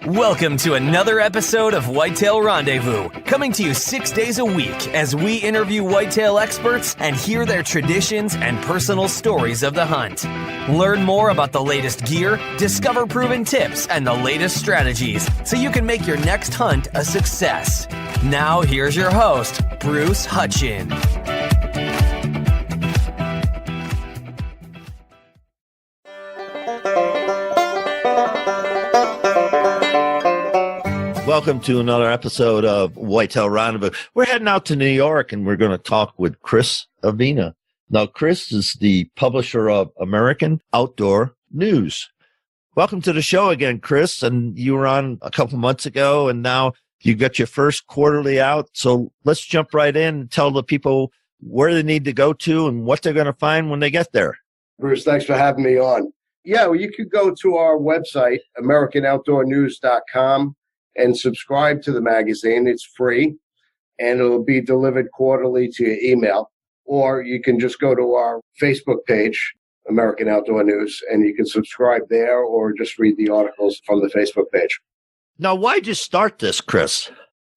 Welcome to another episode of Whitetail Rendezvous, coming to you 6 days a week as we interview whitetail experts and hear their traditions and personal stories of the hunt. Learn more about the latest gear, discover proven tips, and the latest strategies so you can make your next hunt a success. Now, here's your host, Bruce Hutchin. Welcome to another episode of Whitetail Rendezvous. We're heading out to New York and we're going to talk with Chris Avena. Now, Chris is the publisher of American Outdoor News. Welcome to the show again, Chris. And you were on a couple months ago and now you got your first quarterly out. So let's jump right in and tell the people where they need to go to and what they're going to find when they get there. Bruce, thanks for having me on. Yeah, well, you could go to our website, AmericanOutdoorNews.com. and subscribe to the magazine. It's free, and it'll be delivered quarterly to your email. Or you can just go to our Facebook page, American Outdoor News, and you can subscribe there or just read the articles from the Facebook page. Now, why'd you start this, Chris?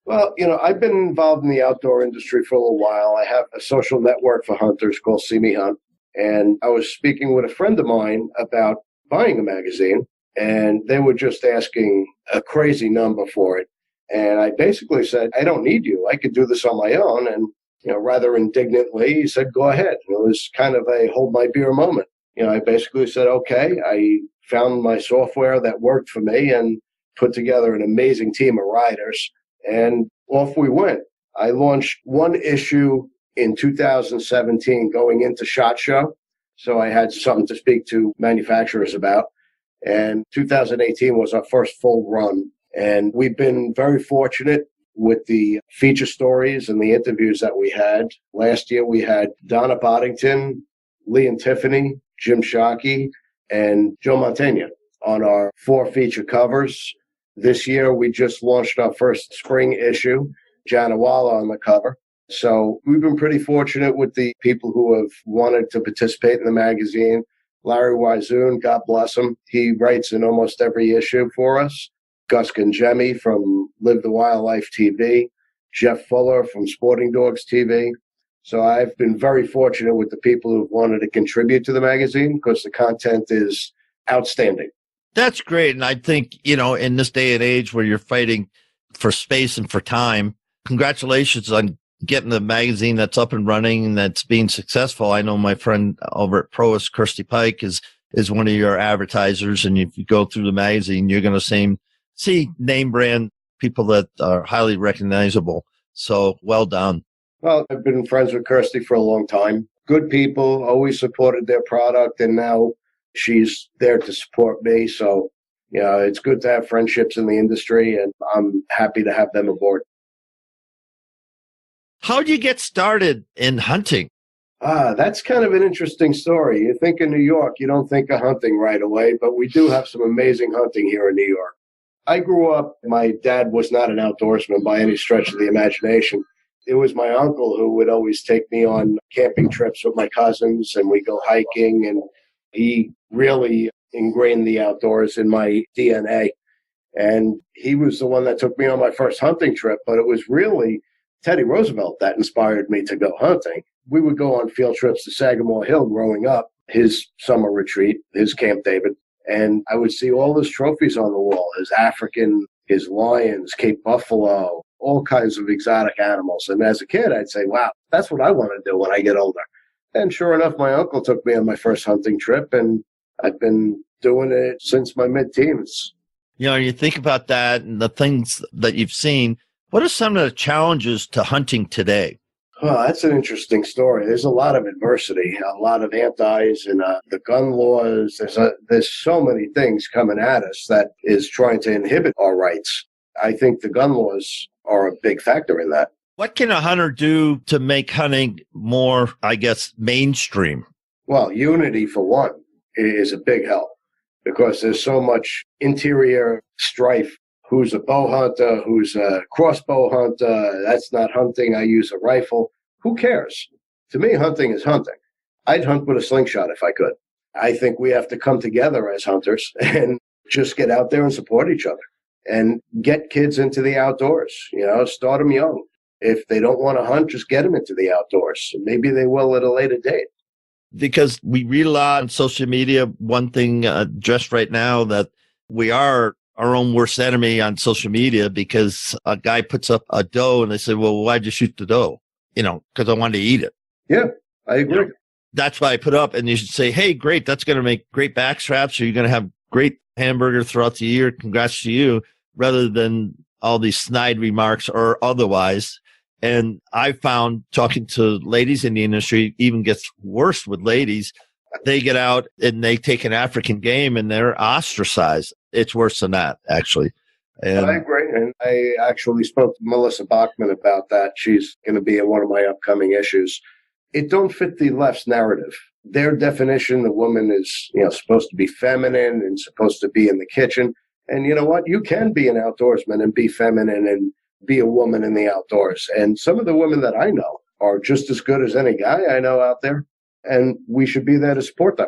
Well, I've been involved in the outdoor industry for a little while. I have a social network for hunters called See Me Hunt, and I was speaking with a friend of mine about buying a magazine. And they were just asking a crazy number for it. And I basically said, I don't need you. I could do this on my own. And, rather indignantly, he said, go ahead. And it was kind of a hold my beer moment. I basically said, okay. I found my software that worked for me and put together an amazing team of writers. And off we went. I launched one issue in 2017 going into SHOT Show. So I had something to speak to manufacturers about. And 2018 was our first full run. And we've been very fortunate with the feature stories and the interviews that we had. Last year, we had Donna Boddington, Lee and Tiffany, Jim Shockey, and Joe Mantegna on our 4 feature covers. This year, we just launched our first spring issue, Jana Walla on the cover. So we've been pretty fortunate with the people who have wanted to participate in the magazine. Larry Wizoon, God bless him. He writes in almost every issue for us. Gus Gangemi from Live the Wildlife TV. Jeff Fuller from Sporting Dogs TV. So I've been very fortunate with the people who've wanted to contribute to the magazine because the content is outstanding. That's great. And I think, in this day and age where you're fighting for space and for time, congratulations on getting the magazine that's up and running and that's being successful. I know my friend over at Proas, Kirsty Pike, is one of your advertisers. And if you go through the magazine, you're going to see name brand people that are highly recognizable. So well done. Well, I've been friends with Kirsty for a long time. Good people, always supported their product. And now she's there to support me. So, it's good to have friendships in the industry and I'm happy to have them aboard. How did you get started in hunting? That's kind of an interesting story. You think of New York, you don't think of hunting right away, but we do have some amazing hunting here in New York. I grew up, my dad was not an outdoorsman by any stretch of the imagination. It was my uncle who would always take me on camping trips with my cousins and we go hiking, and he really ingrained the outdoors in my DNA. And he was the one that took me on my first hunting trip, but it was really Teddy Roosevelt that inspired me to go hunting. We would go on field trips to Sagamore Hill growing up, his summer retreat, his Camp David, and I would see all his trophies on the wall, his African, his lions, Cape buffalo, all kinds of exotic animals. And as a kid, I'd say, wow, that's what I want to do when I get older. And sure enough, my uncle took me on my first hunting trip, and I've been doing it since my mid-teens. You think about that and the things that you've seen. What are some of the challenges to hunting today? Well, that's an interesting story. There's a lot of adversity, a lot of antis and the gun laws. There's so many things coming at us that is trying to inhibit our rights. I think the gun laws are a big factor in that. What can a hunter do to make hunting more, mainstream? Well, unity, for one, is a big help because there's so much interior strife. Who's a bow hunter? Who's a crossbow hunter? That's not hunting. I use a rifle. Who cares? To me, hunting is hunting. I'd hunt with a slingshot if I could. I think we have to come together as hunters and just get out there and support each other. and get kids into the outdoors. Start them young. If they don't want to hunt, just get them into the outdoors. Maybe they will at a later date. Because we read a lot on social media. One thing just right now that we are our own worst enemy on social media, because a guy puts up a doe and they say, well, why'd you shoot the doe? Because I wanted to eat it. Yeah, I agree. That's why I put up, and you should say, hey, great, that's going to make great back straps, or you're going to have great hamburger throughout the year. Congrats to you, rather than all these snide remarks or otherwise. And I found talking to ladies in the industry even gets worse with ladies. They get out and they take an African game and they're ostracized. It's worse than that, actually. And I agree. And I actually spoke to Melissa Bachman about that. She's going to be in one of my upcoming issues. It don't fit the left's narrative. Their definition, the woman is, supposed to be feminine and supposed to be in the kitchen. And you know what? You can be an outdoorsman and be feminine and be a woman in the outdoors. And some of the women that I know are just as good as any guy I know out there. And we should be there to support them.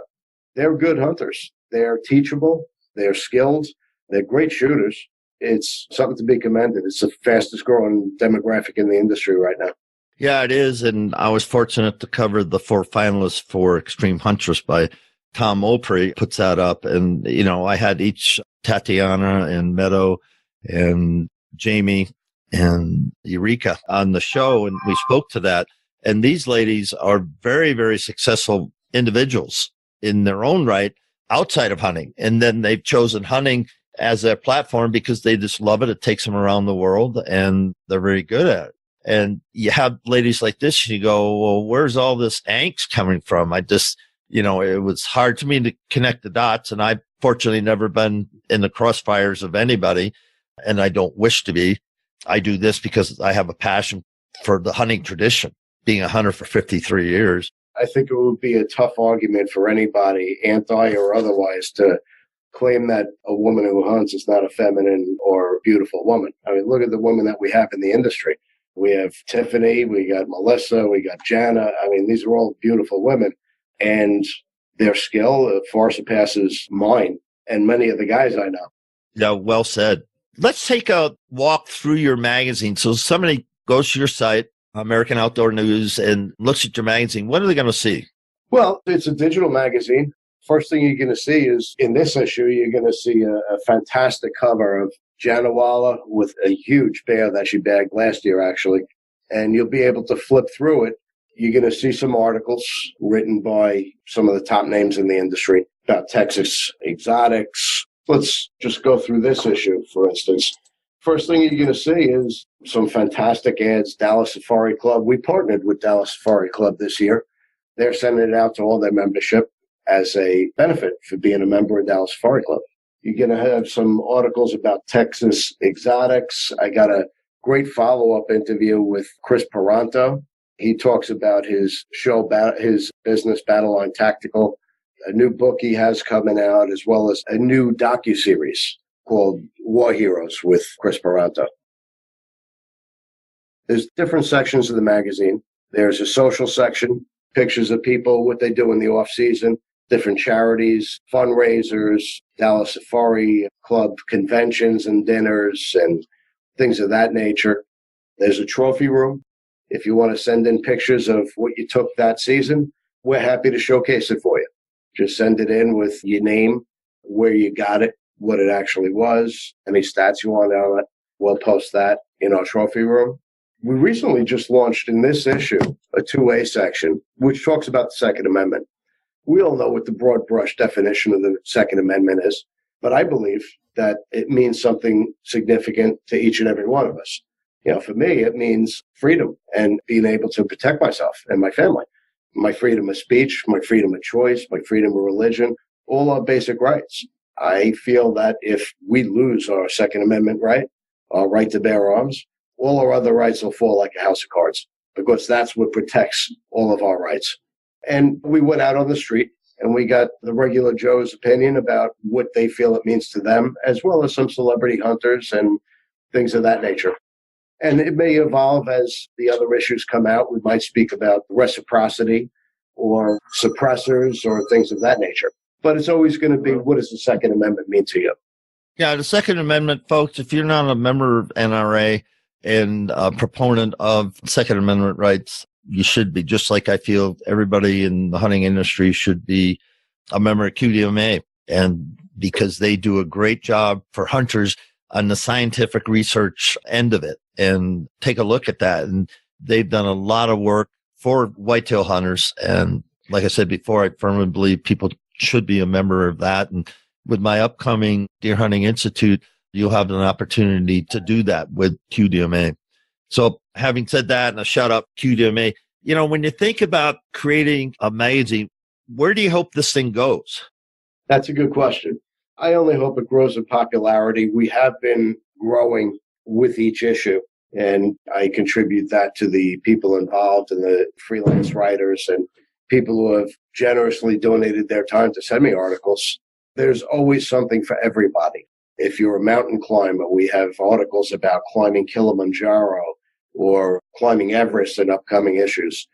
They're good hunters. They're teachable. They're skilled. They're great shooters. It's something to be commended. It's the fastest growing demographic in the industry right now. Yeah, it is. And I was fortunate to cover the 4 finalists for Extreme Huntress by Tom Opry, puts that up. And, I had each Tatiana and Meadow and Jamie and Eureka on the show, and we spoke to that. And these ladies are very, very successful individuals in their own right outside of hunting. And then they've chosen hunting as their platform because they just love it. It takes them around the world and they're very good at it. And you have ladies like this, and you go, well, where's all this angst coming from? I just, it was hard to me to connect the dots. And I've fortunately never been in the crossfires of anybody, and I don't wish to be. I do this because I have a passion for the hunting tradition, being a hunter for 53 years. I think it would be a tough argument for anybody, anti or otherwise, to claim that a woman who hunts is not a feminine or a beautiful woman. I mean, look at the women that we have in the industry. We have Tiffany, we got Melissa, we got Jana. I mean, these are all beautiful women, and their skill far surpasses mine and many of the guys I know. Yeah, well said. Let's take a walk through your magazine. So somebody goes to your site, American Outdoor News, and looks at your magazine. What are they going to see? Well, it's a digital magazine. First thing you're going to see is, in this issue, you're going to see a fantastic cover of Janawala with a huge bear that she bagged last year, actually. And you'll be able to flip through it. You're going to see some articles written by some of the top names in the industry about Texas exotics. Let's just go through this issue, for instance. First thing you're going to see is some fantastic ads. Dallas Safari Club. We partnered with Dallas Safari Club this year. They're sending it out to all their membership as a benefit for being a member of Dallas Safari Club. You're going to have some articles about Texas exotics. I got a great follow-up interview with Chris Paranto. He talks about his show, his business, Battle Line Tactical, a new book he has coming out, as well as a new docuseries called War Heroes with Chris Paranto. There's different sections of the magazine. There's a social section, pictures of people, what they do in the off-season, different charities, fundraisers, Dallas Safari Club conventions and dinners and things of that nature. There's a trophy room. If you want to send in pictures of what you took that season, we're happy to showcase it for you. Just send it in with your name, where you got it, what it actually was, any stats you want on it. We'll post that in our trophy room. We recently just launched in this issue a 2A section, which talks about the Second Amendment. We all know what the broad brush definition of the Second Amendment is, but I believe that it means something significant to each and every one of us. For me, it means freedom and being able to protect myself and my family. My freedom of speech, my freedom of choice, my freedom of religion, all our basic rights. I feel that if we lose our Second Amendment right, our right to bear arms, all our other rights will fall like a house of cards, because that's what protects all of our rights. And we went out on the street and we got the regular Joe's opinion about what they feel it means to them, as well as some celebrity hunters and things of that nature. And it may evolve as the other issues come out. We might speak about reciprocity or suppressors or things of that nature. But it's always going to be, what does the Second Amendment mean to you? Yeah, the Second Amendment, folks, if you're not a member of NRA and a proponent of Second Amendment rights, you should be, just like I feel everybody in the hunting industry should be a member of QDMA. And because they do a great job for hunters on the scientific research end of it. And take a look at that. And they've done a lot of work for whitetail hunters. And like I said before, I firmly believe people should be a member of that. And with my upcoming Deer Hunting Institute, you'll have an opportunity to do that with QDMA. So having said that, and a shout out QDMA, you know, when you think about creating a magazine, where do you hope this thing goes? That's a good question. I only hope it grows in popularity. We have been growing with each issue, and I contribute that to the people involved and the freelance writers and people who have generously donated their time to send me articles. There's always something for everybody. If you're a mountain climber, we have articles about climbing Kilimanjaro or climbing Everest in upcoming issues.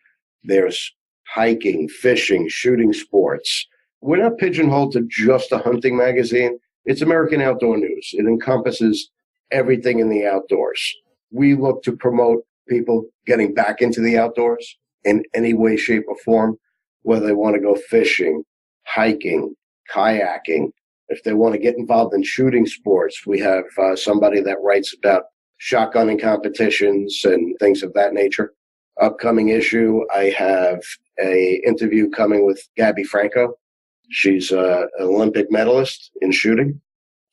There's hiking, fishing, shooting sports. We're not pigeonholed to just a hunting magazine. It's American Outdoor News. It encompasses everything in the outdoors. We look to promote people getting back into the outdoors in any way, shape, or form, whether they want to go fishing, hiking, kayaking. If they want to get involved in shooting sports, we have somebody that writes about shotgunning competitions and things of that nature. Upcoming issue, I have a interview coming with Gabby Franco. She's an Olympic medalist in shooting.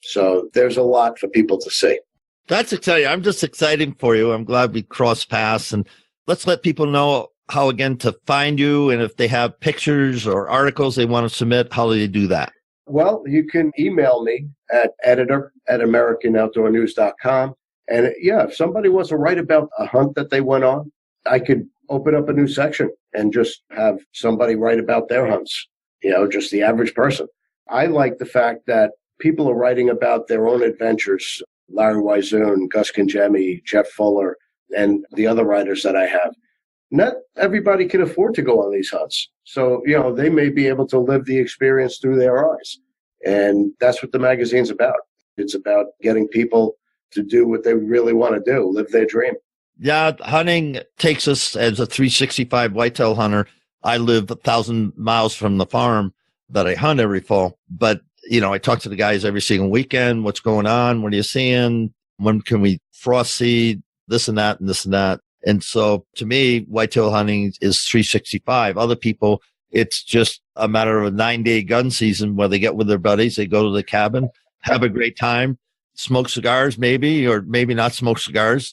So there's a lot for people to see. That's exciting. I'm just excited for you. I'm glad we crossed paths. And let's let people know how, again, to find you. And if they have pictures or articles they want to submit, how do they do that? Well, you can email me at editor@americanoutdoornews.com. And yeah, if somebody wants to write about a hunt that they went on, I could open up a new section and just have somebody write about their hunts, you know, just the average person. I like the fact that people are writing about their own adventures. Larry Wizoon, Gus Kangemi, Jeff Fuller, and the other writers that I have. Not everybody can afford to go on these hunts. So, you know, they may be able to live the experience through their eyes. And that's what the magazine's about. It's about getting people to do what they really want to do, live their dream. Yeah, hunting takes us as a 365 whitetail hunter. I live 1,000 miles from the farm that I hunt every fall. But, you know, I talk to the guys every single weekend. What's going on? What are you seeing? When can we frost seed? This and that and this and that. And so to me, whitetail hunting is 365. Other people, it's just a matter of a 9-day gun season where they get with their buddies. They go to the cabin, have a great time, smoke cigars maybe, or maybe not smoke cigars,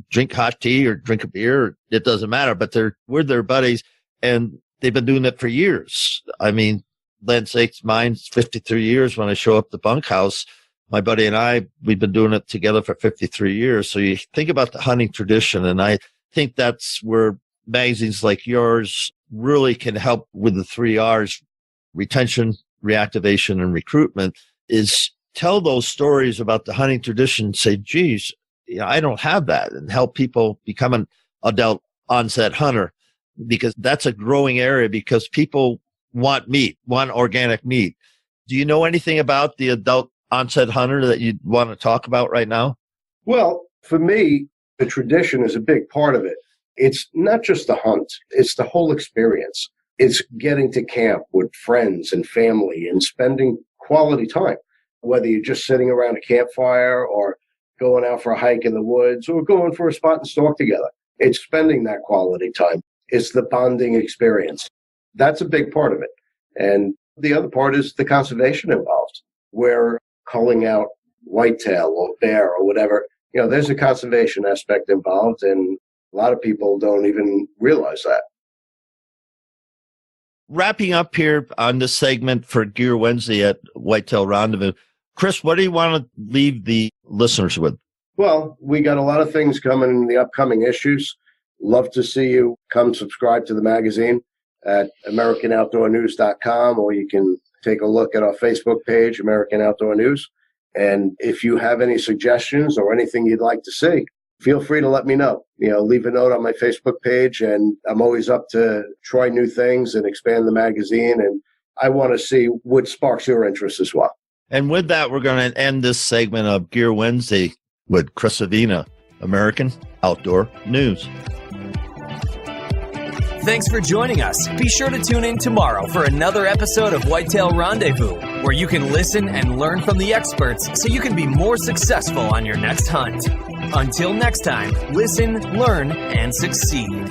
drink hot tea or drink a beer. It doesn't matter, but they're with their buddies and they've been doing it for years. I mean, land sakes, mine's 53 years when I show up the bunkhouse. My buddy and I, we've been doing it together for 53 years. So you think about the hunting tradition, and I think that's where magazines like yours really can help with the 3 R's, retention, reactivation, and recruitment, is tell those stories about the hunting tradition. Say, geez, you know, I don't have that, and help people become an adult onset hunter, because that's a growing area because people want meat, want organic meat. Do you know anything about the adult onset hunter that you want to talk about right now? Well, for me, the tradition is a big part of it. It's not just the hunt. It's the whole experience. It's getting to camp with friends and family and spending quality time, whether you're just sitting around a campfire or going out for a hike in the woods or going for a spot and stalk together. It's spending that quality time. It's the bonding experience. That's a big part of it. And the other part is the conservation involved. We're culling out whitetail or bear or whatever. You know, there's a conservation aspect involved, and a lot of people don't even realize that. Wrapping up here on this segment for Gear Wednesday at Whitetail Rendezvous, Chris, what do you want to leave the listeners with? Well, we got a lot of things coming in the upcoming issues. Love to see you come subscribe to the magazine at AmericanOutdoorNews.com, or you can take a look at our Facebook page, American Outdoor News. And if you have any suggestions or anything you'd like to see, feel free to let me know. You know, leave a note on my Facebook page, and I'm always up to try new things and expand the magazine. And I want to see what sparks your interest as well. And with that, we're going to end this segment of Gear Wednesday with Chris Avena, American Outdoor News. Thanks for joining us. Be sure to tune in tomorrow for another episode of Whitetail Rendezvous, where you can listen and learn from the experts so you can be more successful on your next hunt. Until next time, listen, learn, and succeed.